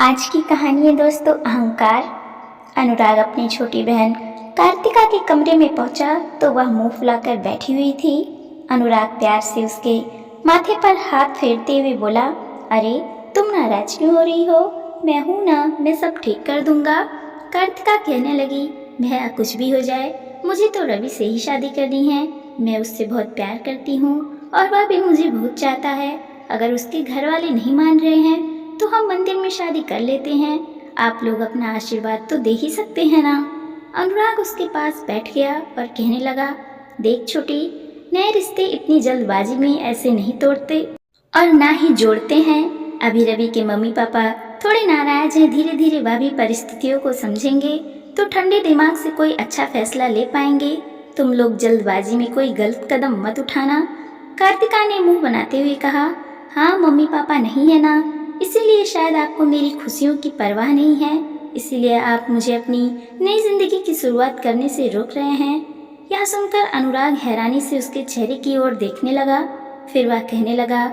आज की कहानी है दोस्तों अहंकार। अनुराग अपनी छोटी बहन कार्तिका के कमरे में पहुंचा तो वह मुंह फुलाकर बैठी हुई थी। अनुराग प्यार से उसके माथे पर हाथ फेरते हुए बोला, अरे तुम नाराज क्यों हो रही हो? मैं हूं ना, मैं सब ठीक कर दूंगा। कार्तिका कहने लगी, भैया कुछ भी हो जाए, मुझे तो रवि से ही शादी करनी है। मैं उससे बहुत प्यार करती हूँ और वह भी मुझे बहुत चाहता है। अगर उसके घर वाले नहीं मान रहे हैं तो हम मंदिर में शादी कर लेते हैं। आप लोग अपना आशीर्वाद तो दे ही सकते हैं ना। अनुराग उसके पास बैठ गया और कहने लगा, देख छोटी, नए रिश्ते इतनी जल्दबाजी में ऐसे नहीं तोड़ते और ना ही जोड़ते हैं। अभी रवि के मम्मी पापा थोड़े नाराज हैं, धीरे धीरे वह भी परिस्थितियों को समझेंगे तो ठंडे दिमाग से कोई अच्छा फैसला ले पाएंगे। तुम लोग जल्दबाजी में कोई गलत कदम मत उठाना। कार्तिका ने मुंह बनाते हुए कहा, हाँ मम्मी पापा नहीं है ना, इसीलिए शायद आपको मेरी खुशियों की परवाह नहीं है, इसीलिए आप मुझे अपनी नई जिंदगी की शुरुआत करने से रोक रहे हैं। यह सुनकर अनुराग हैरानी से उसके चेहरे की ओर देखने लगा। फिर वह कहने लगा,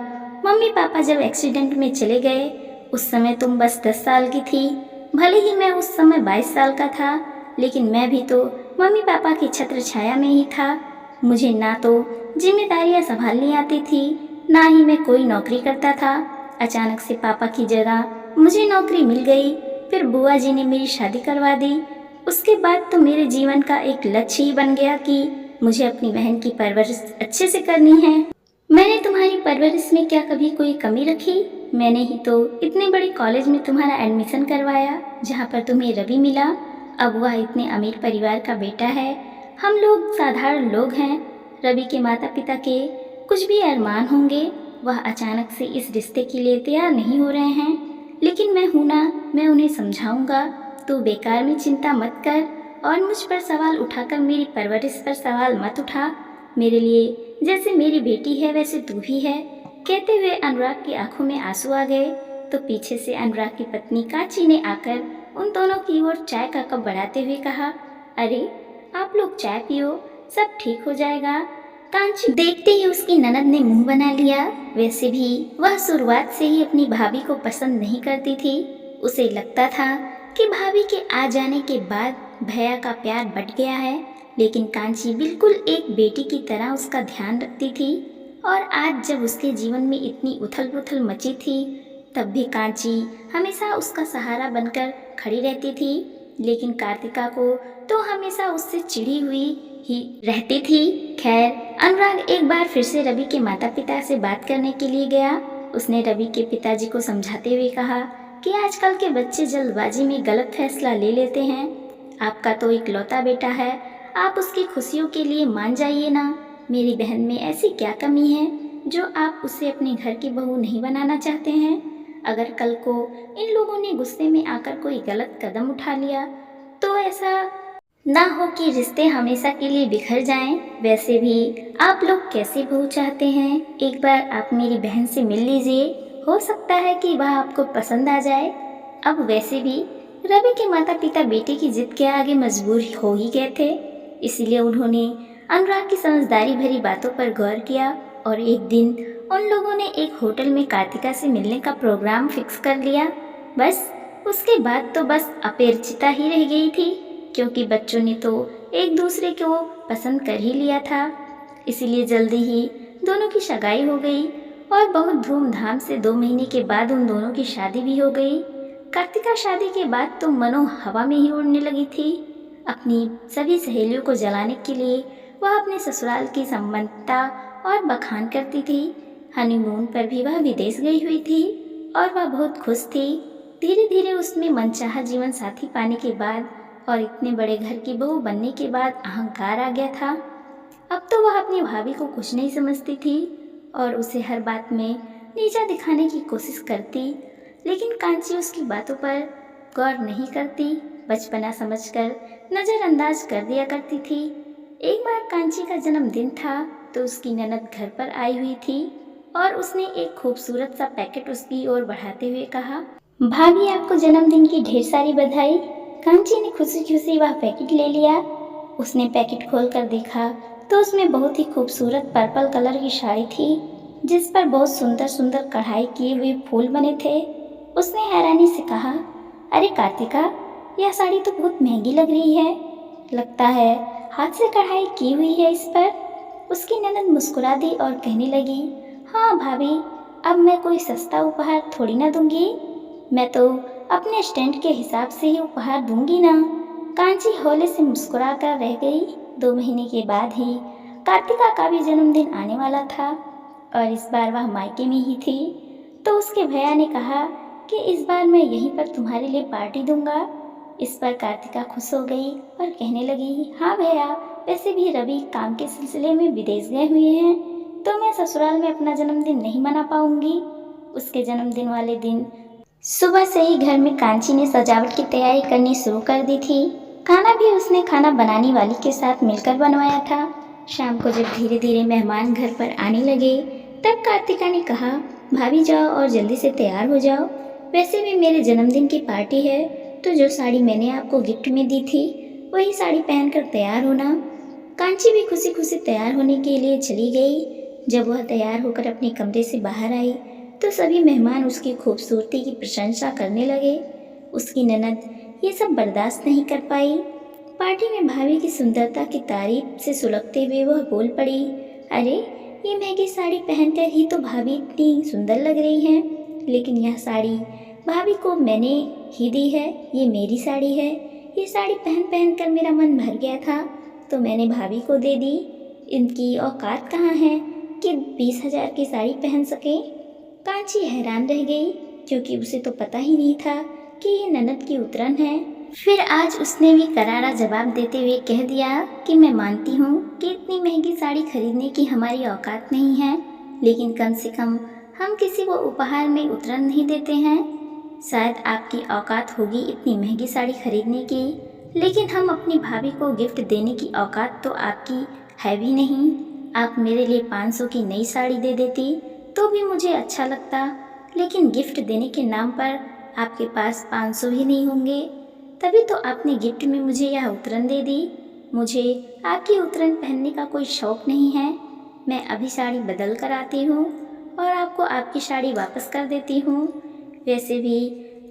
मम्मी पापा जब एक्सीडेंट में चले गए उस समय तुम बस 10 साल की थी। भले ही मैं उस समय 22 साल का था, लेकिन मैं भी तो मम्मी पापा की छत्र छाया में ही था। मुझे ना तो जिम्मेदारियां संभालनी आती थी, ना ही मैं कोई नौकरी करता था। अचानक से पापा की जगह मुझे नौकरी मिल गई, फिर बुआ जी ने मेरी शादी करवा दी। उसके बाद तो मेरे जीवन का एक लक्ष्य ही बन गया कि मुझे अपनी बहन की परवरिश अच्छे से करनी है। मैंने तुम्हारी परवरिश में क्या कभी कोई कमी रखी? मैंने ही तो इतने बड़े कॉलेज में तुम्हारा एडमिशन करवाया जहाँ पर तुम्हें रवि मिला। अब वह इतने अमीर परिवार का बेटा है, हम लोग साधारण लोग हैं। रवि के माता पिता के कुछ भी अरमान होंगे, वह अचानक से इस रिश्ते के लिए तैयार नहीं हो रहे हैं, लेकिन मैं हूं ना, मैं उन्हें समझाऊंगा। तू बेकार में चिंता मत कर और मुझ पर सवाल उठाकर मेरी परवरिश पर सवाल मत उठा। मेरे लिए जैसे मेरी बेटी है वैसे तू भी है। कहते हुए अनुराग की आंखों में आंसू आ गए तो पीछे से अनुराग की पत्नी कांची ने आकर उन दोनों की ओर चाय का कप बढ़ाते हुए कहा, अरे आप लोग चाय पियो, सब ठीक हो जाएगा। कांची देखते ही उसकी ननद ने मुंह बना लिया। वैसे भी वह शुरुआत से ही अपनी भाभी को पसंद नहीं करती थी। उसे लगता था कि भाभी के आ जाने के बाद भैया का प्यार बढ़ गया है, लेकिन कांची बिल्कुल एक बेटी की तरह उसका ध्यान रखती थी। और आज जब उसके जीवन में इतनी उथल पुथल मची थी, तब भी कांची हमेशा उसका सहारा बनकर खड़ी रहती थी। लेकिन कार्तिका को तो हमेशा उससे चिढ़ी हुई ही रहती थी। खैर, अनुराग एक बार फिर से रवि के माता पिता से बात करने के लिए गया। उसने रवि के पिताजी को समझाते हुए कहा कि आजकल के बच्चे जल्दबाजी में गलत फैसला ले लेते हैं। आपका तो इकलौता बेटा है, आप उसकी खुशियों के लिए मान जाइए ना। मेरी बहन में ऐसी क्या कमी है जो आप उसे अपने घर की बहू नहीं बनाना चाहते हैं? अगर कल को इन लोगों ने गुस्से में आकर कोई गलत कदम उठा लिया तो ऐसा ना हो कि रिश्ते हमेशा के लिए बिखर जाएं। वैसे भी आप लोग कैसी बहू चाहते हैं, एक बार आप मेरी बहन से मिल लीजिए, हो सकता है कि वह आपको पसंद आ जाए। अब वैसे भी रवि के माता पिता बेटे की जिद के आगे मजबूर हो ही गए थे, इसीलिए उन्होंने अनुराग की समझदारी भरी बातों पर गौर किया और एक दिन उन लोगों ने एक होटल में कार्तिका से मिलने का प्रोग्राम फिक्स कर लिया। बस उसके बाद तो बस अपेरचिता ही रह गई थी, क्योंकि बच्चों ने तो एक दूसरे को पसंद कर ही लिया था। इसीलिए जल्दी ही दोनों की सगाई हो गई और बहुत धूमधाम से 2 महीने के बाद उन दोनों की शादी भी हो गई। कार्तिका शादी के बाद तो मनो हवा में ही उड़ने लगी थी। अपनी सभी सहेलियों को जलाने के लिए वह अपने ससुराल की संबंधता और बखान करती थी। हनीमून पर भी वह विदेश गई हुई थी और वह बहुत खुश थी। धीरे धीरे उसमें मनचाहा जीवन साथी पाने के बाद और इतने बड़े घर की बहू बनने के बाद अहंकार आ गया था। अब तो वह अपनी भाभी को कुछ नहीं समझती थी और उसे हर बात में नीचा दिखाने की कोशिश करती, लेकिन कांची उसकी बातों पर गौर नहीं करती, बचपना समझकर नज़रअंदाज कर दिया करती थी। एक बार कांची का जन्मदिन था तो उसकी ननद घर पर आई हुई थी और उसने एक खूबसूरत सा पैकेट उसकी ओर बढ़ाते हुए कहा, भाभी आपको जन्मदिन की ढेर सारी बधाई। कांची ने खुशी खुशी वह पैकेट ले लिया। उसने पैकेट खोलकर देखा तो उसमें बहुत ही खूबसूरत पर्पल कलर की साड़ी थी, जिस पर बहुत सुंदर सुंदर कढ़ाई किए हुए फूल बने थे। उसने हैरानी से कहा, अरे कार्तिका, यह साड़ी तो बहुत महंगी लग रही है। लगता है हाथ से कढ़ाई की हुई है इस पर। उसकी ननद मुस्कुरा दी और कहने लगी, हाँ भाभी, अब मैं कोई सस्ता उपहार थोड़ी ना दूंगी। मैं तो अपने स्टैंड के हिसाब से ही उपहार दूंगी ना। कांची हौले से मुस्कुरा कर रह गई। 2 महीने के बाद ही कार्तिका का भी जन्मदिन आने वाला था और इस बार वह मायके में ही थी। तो उसके भैया ने कहा कि इस बार मैं यहीं पर तुम्हारे लिए पार्टी दूंगा। इस पर कार्तिका खुश हो गई और कहने लगी, हाँ भैया, वैसे भी रवि काम के सिलसिले में विदेश गए हुए हैं, तो मैं ससुराल में अपना जन्मदिन नहीं मना पाऊंगी। उसके जन्मदिन वाले दिन सुबह से ही घर में कांची ने सजावट की तैयारी करनी शुरू कर दी थी। खाना भी उसने खाना बनाने वाली के साथ मिलकर बनवाया था। शाम को जब धीरे धीरे मेहमान घर पर आने लगे, तब कार्तिका ने कहा, भाभी जाओ और जल्दी से तैयार हो जाओ। वैसे भी मेरे जन्मदिन की पार्टी है, तो जो साड़ी मैंने आपको गिफ्ट में दी थी वही साड़ी पहनकर तैयार होना। कांची भी खुशी खुशी तैयार होने के लिए चली गई। जब वह तैयार होकर अपने कमरे से बाहर आई तो सभी मेहमान उसकी खूबसूरती की प्रशंसा करने लगे। उसकी ननद ये सब बर्दाश्त नहीं कर पाई। पार्टी में भाभी की सुंदरता की तारीफ से सुलगते हुए वह बोल पड़ी, अरे ये महंगी साड़ी पहनकर ही तो भाभी इतनी सुंदर लग रही हैं, लेकिन यह साड़ी भाभी को मैंने ही दी है। ये मेरी साड़ी है। ये साड़ी पहन पहन कर मेरा मन भर गया था, तो मैंने भाभी को दे दी। इनकी औकात कहाँ है कि 20,000 की साड़ी पहन सके। कांची हैरान रह गई, क्योंकि उसे तो पता ही नहीं था कि ये ननद की उतरन है। फिर आज उसने भी करारा जवाब देते हुए कह दिया कि मैं मानती हूँ कि इतनी महंगी साड़ी खरीदने की हमारी औकात नहीं है, लेकिन कम से कम हम किसी को उपहार में उतरन नहीं देते हैं। शायद आपकी औकात होगी इतनी महंगी साड़ी खरीदने की, लेकिन हम अपनी भाभी को गिफ्ट देने की औकात तो आपकी है भी नहीं। आप मेरे लिए 500 की नई साड़ी दे देती तो भी मुझे अच्छा लगता, लेकिन गिफ्ट देने के नाम पर आपके पास 500 ही नहीं होंगे। तभी तो आपने गिफ्ट में मुझे यह उतरन दे दी। मुझे आपकी उतरन पहनने का कोई शौक नहीं है। मैं अभी साड़ी बदल कर आती हूँ और आपको आपकी साड़ी वापस कर देती हूँ। वैसे भी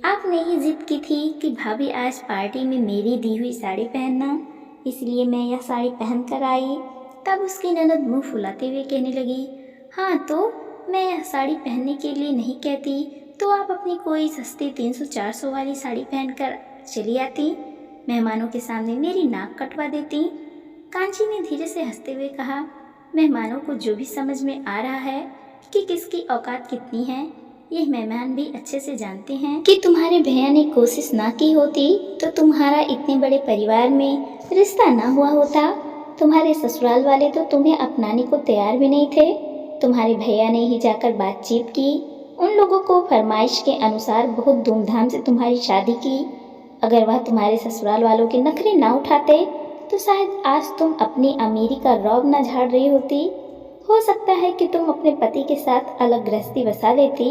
आपने ही जिद की थी कि भाभी आज पार्टी में मेरी दी हुई साड़ी पहनना, इसलिए मैं यह साड़ी पहन कर आई। तब उसकी ननद मुंह फुलाते हुए कहने लगी, हाँ तो मैं यह साड़ी पहनने के लिए नहीं कहती तो आप अपनी कोई सस्ती 300-400 वाली साड़ी पहनकर चली आती, मेहमानों के सामने मेरी नाक कटवा देती। कांची ने धीरे से हंसते हुए कहा, मेहमानों को जो भी समझ में आ रहा है कि किसकी औकात कितनी है, यह मेहमान भी अच्छे से जानते हैं कि तुम्हारे भैया ने कोशिश ना की होती तो तुम्हारा इतने बड़े परिवार में रिश्ता ना हुआ होता। तुम्हारे ससुराल वाले तो तुम्हें अपनाने को तैयार भी नहीं थे। तुम्हारे भैया ने ही जाकर बातचीत की, उन लोगों को फरमाइश के अनुसार बहुत धूमधाम से तुम्हारी शादी की। अगर वह तुम्हारे ससुराल वालों के नखरे ना उठाते तो शायद आज तुम अपनी अमीरी का रौब न झाड़ रही होती। हो सकता है कि तुम अपने पति के साथ अलग गृहस्थी बसा लेती,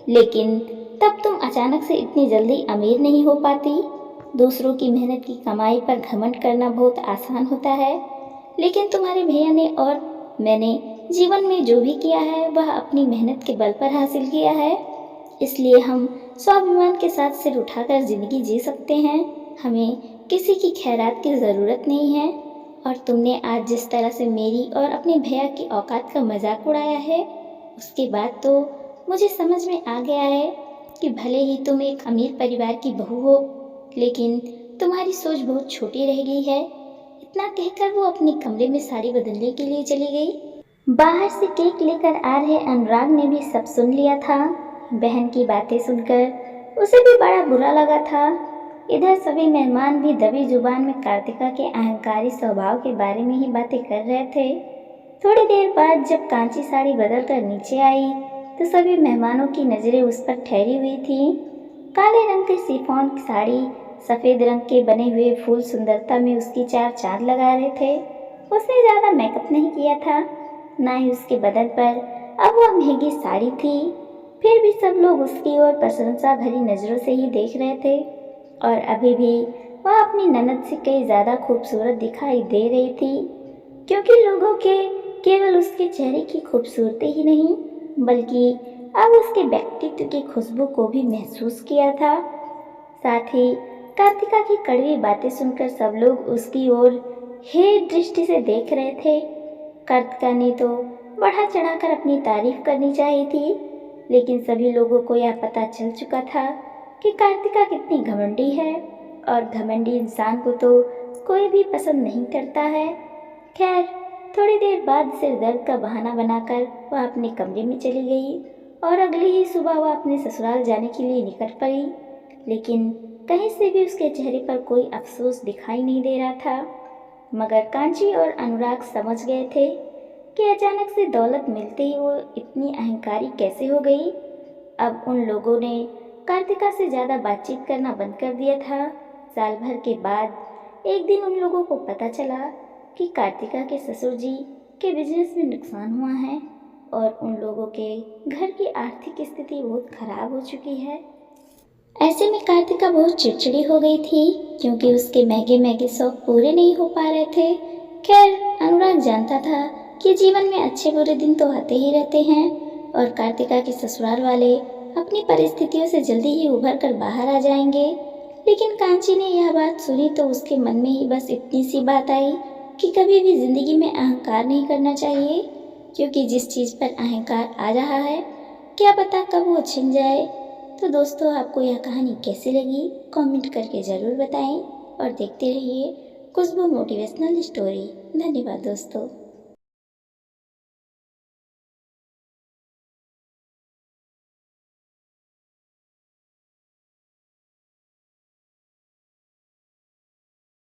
लेकिन तब तुम अचानक से इतनी जल्दी अमीर नहीं हो पाती। दूसरों की मेहनत की कमाई पर घमंड करना बहुत आसान होता है, लेकिन तुम्हारे भैया ने और मैंने जीवन में जो भी किया है वह अपनी मेहनत के बल पर हासिल किया है। इसलिए हम स्वाभिमान के साथ सिर उठाकर जिंदगी जी सकते हैं। हमें किसी की खैरात की ज़रूरत नहीं है। और तुमने आज जिस तरह से मेरी और अपने भैया की औकात का मजाक उड़ाया है, उसके बाद तो मुझे समझ में आ गया है कि भले ही तुम एक अमीर परिवार की बहू हो, लेकिन तुम्हारी सोच बहुत छोटी रह गई है। इतना कहकर वो अपने कमरे में साड़ी बदलने के लिए चली गई। बाहर से केक लेकर आ रहे अनुराग ने भी सब सुन लिया था। बहन की बातें सुनकर उसे भी बड़ा बुरा लगा था। इधर सभी मेहमान भी दबी जुबान में कार्तिका के अहंकारी स्वभाव के बारे में ही बातें कर रहे थे। थोड़ी देर बाद जब कांची साड़ी बदलकर नीचे आई तो सभी मेहमानों की नज़रें उस पर ठहरी हुई थीं। काले रंग की शिफॉन की साड़ी, सफ़ेद रंग के बने हुए फूल सुंदरता में उसकी चार चांद लगा रहे थे। उसने ज़्यादा मेकअप नहीं किया था, ना ही उसके बदन पर अब वह महंगी साड़ी थी। फिर भी सब लोग उसकी ओर प्रशंसा भरी नज़रों से ही देख रहे थे और अभी भी वह अपनी ननद से कई ज़्यादा खूबसूरत दिखाई दे रही थी, क्योंकि लोगों के केवल उसके चेहरे की खूबसूरती ही नहीं बल्कि अब उसके व्यक्तित्व की खुशबू को भी महसूस किया था। साथ ही कार्तिका की कड़वी बातें सुनकर सब लोग उसकी ओर हेय दृष्टि से देख रहे थे। कार्तिका ने तो बढ़ा चढ़ाकर अपनी तारीफ करनी चाहिए थी, लेकिन सभी लोगों को यह पता चल चुका था कि कार्तिका कितनी घमंडी है, और घमंडी इंसान को तो कोई भी पसंद नहीं करता है। खैर, थोड़ी देर बाद सिर दर्द का बहाना बनाकर वह अपने कमरे में चली गई और अगली ही सुबह वह अपने ससुराल जाने के लिए निकल पड़ी। लेकिन कहीं से भी उसके चेहरे पर कोई अफसोस दिखाई नहीं दे रहा था। मगर कांची और अनुराग समझ गए थे कि अचानक से दौलत मिलते ही वो इतनी अहंकारी कैसे हो गई। अब उन लोगों ने कार्तिका से ज़्यादा बातचीत करना बंद कर दिया था। साल भर के बाद एक दिन उन लोगों को पता चला कि कार्तिका के ससुर जी के बिजनेस में नुकसान हुआ है और उन लोगों के घर की आर्थिक स्थिति बहुत खराब हो चुकी है। ऐसे में कार्तिका बहुत चिड़चिड़ी हो गई थी, क्योंकि उसके महंगे महंगे शौक पूरे नहीं हो पा रहे थे। खैर, अनुराग जानता था कि जीवन में अच्छे बुरे दिन तो आते ही रहते हैं और कार्तिका के ससुराल वाले अपनी परिस्थितियों से जल्दी ही उभर कर बाहर आ जाएंगे। लेकिन कांची ने यह बात सुनी तो उसके मन में ही बस इतनी सी बात आई कि कभी भी जिंदगी में अहंकार नहीं करना चाहिए, क्योंकि जिस चीज़ पर अहंकार आ रहा है क्या पता कब वो छिन जाए। तो दोस्तों, आपको यह कहानी कैसी लगी कमेंट करके ज़रूर बताएं और देखते रहिए खुशबू मोटिवेशनल स्टोरी। धन्यवाद दोस्तों।